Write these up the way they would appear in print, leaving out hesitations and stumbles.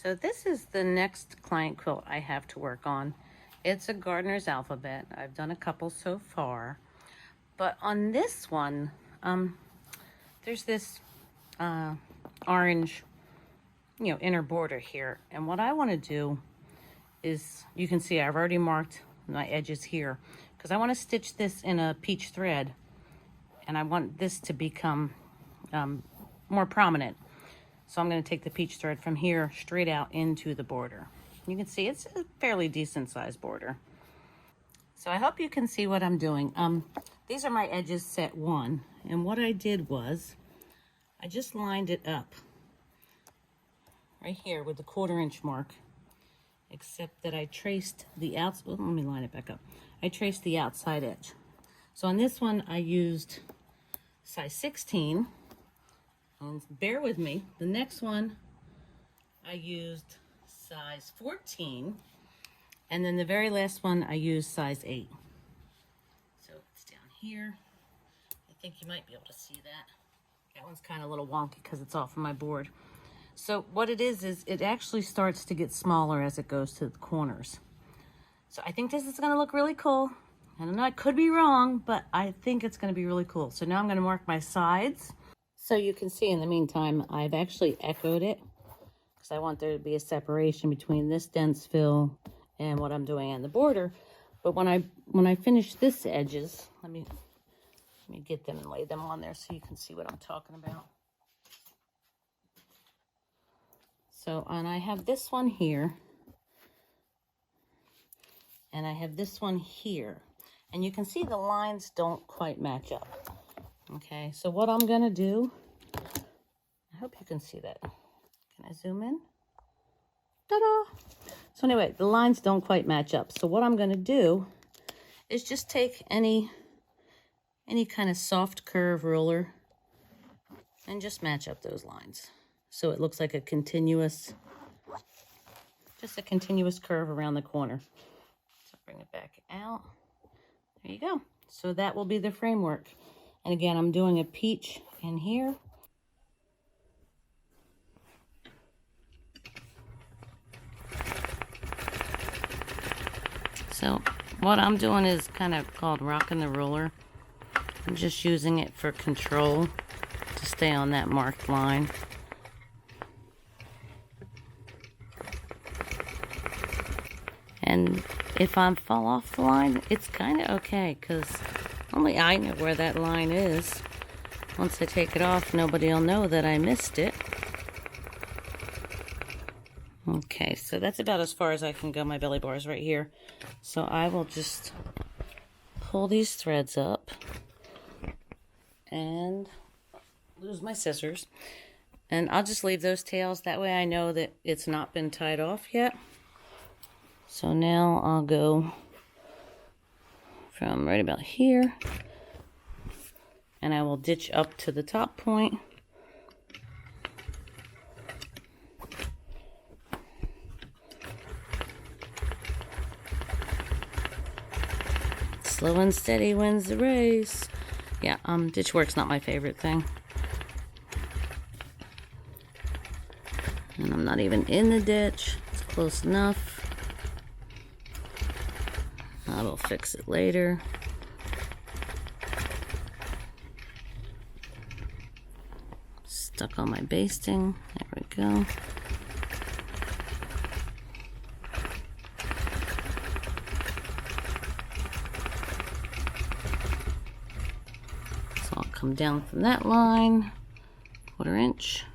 So this is the next client quilt I have to work on. It's a Gardener's Alphabet. I've done a couple so far. But on this one, there's this orange, inner border here. And what I want to do is, you can see I've already marked my edges here because I want to stitch this in a peach thread. And I want this to become more prominent. So I'm going to take the peach thread from here straight out into the border. You can see it's a fairly decent sized border. So I hope you can see what I'm doing. These are my edges set 1. And what I did was I just lined it up right here with the 1/4 inch mark, except that I traced the outside. Let me line it back up. I traced the outside edge. So on this one I used size 16. And bear with me, the next one I used size 14, and then the very last one I used size 8. So it's down here. I think you might be able to see that. That one's kind of a little wonky because it's off of my board. So what it is it actually starts to get smaller as it goes to the corners. So I think this is going to look really cool. I don't know, I could be wrong, but I think it's going to be really cool. So now I'm going to mark my sides. So you can see in the meantime, I've actually echoed it because I want there to be a separation between this dense fill and what I'm doing on the border. But when I finish this edges, let me get them and lay them on there so you can see what I'm talking about. So, and I have this one here, and I have this one here, and you can see the lines don't quite match up. Okay, so what I'm gonna do, I hope you can see that. Can I zoom in? Ta-da! So anyway, the lines don't quite match up. So what I'm gonna do is just take any kind of soft curve ruler and just match up those lines. So it looks like just a continuous curve around the corner. So bring it back out. There you go. So that will be the framework. And again, I'm doing a peach in here. So what I'm doing is kind of called rocking the ruler. I'm just using it for control to stay on that marked line. And if I fall off the line, it's kind of okay because only I know where that line is. Once I take it off, nobody will know that I missed it. Okay, so that's about as far as I can go. My belly bar is right here. So I will just pull these threads up and lose my scissors. And I'll just leave those tails. That way I know that it's not been tied off yet. So now I'll go from right about here, and I will ditch up to the top point. Slow and steady wins the race. Yeah, ditch work's not my favorite thing. And I'm not even in the ditch. It's close enough. I will fix it later. Stuck on my basting. There we go. So I'll come down from that line, 1/4 inch.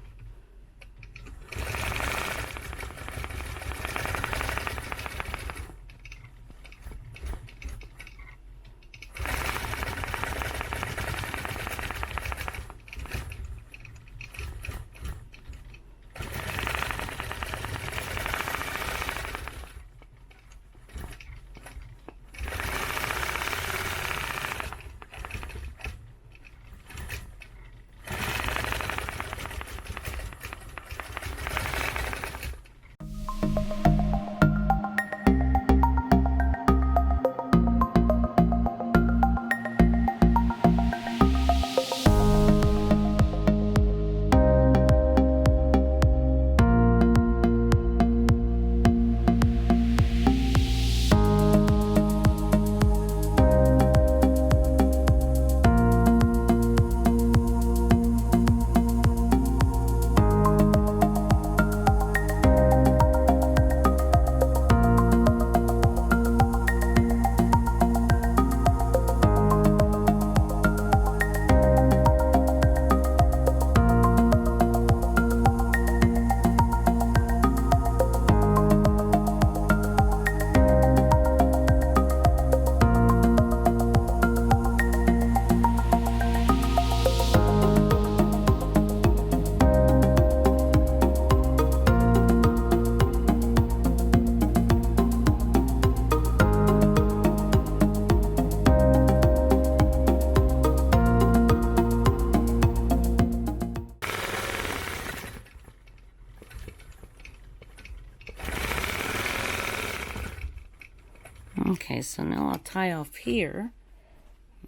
So now I'll tie off here.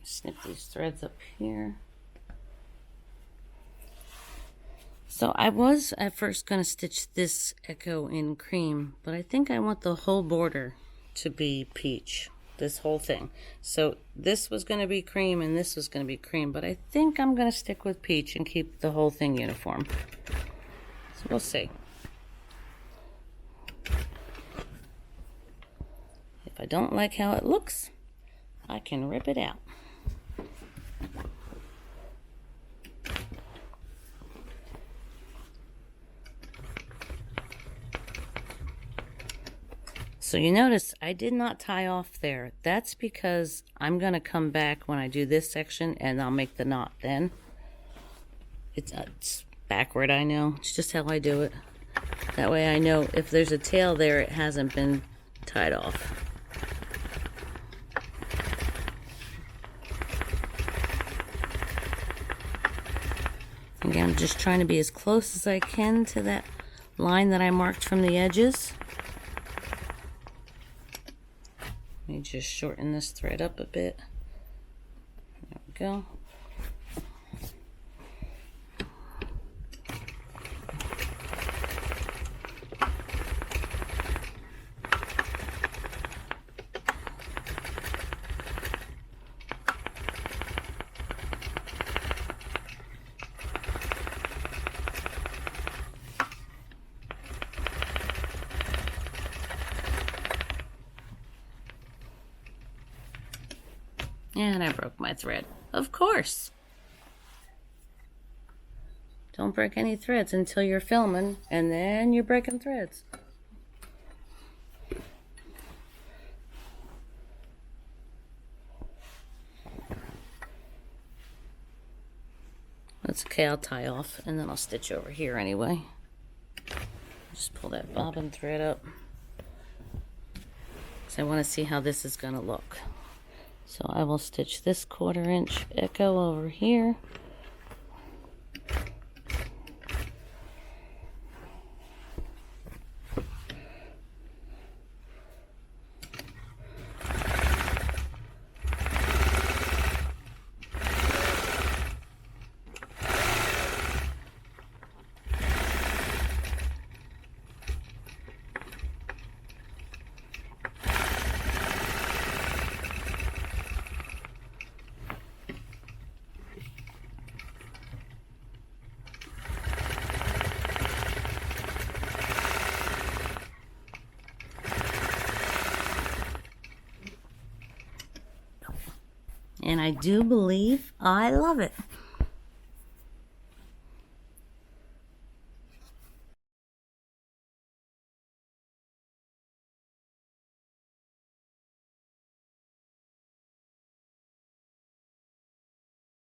Snip these threads up here. So I was at first going to stitch this Echo in cream, but I think I want the whole border to be peach, this whole thing. So this was going to be cream and this was going to be cream, but I think I'm going to stick with peach and keep the whole thing uniform. So we'll see. If I don't like how it looks, I can rip it out. So you notice I did not tie off there. That's because I'm going to come back when I do this section and I'll make the knot then. It's backward, I know. It's just how I do it. That way I know if there's a tail there, it hasn't been tied off. Again, I'm just trying to be as close as I can to that line that I marked from the edges. Let me just shorten this thread up a bit. There we go. And I broke my thread. Of course. Don't break any threads until you're filming, and then you're breaking threads. That's okay, I'll tie off, and then I'll stitch over here anyway. Just pull that bobbin thread up. So I want to see how this is going to look. So I will stitch this 1/4 inch Echo over here. And I do believe I love it.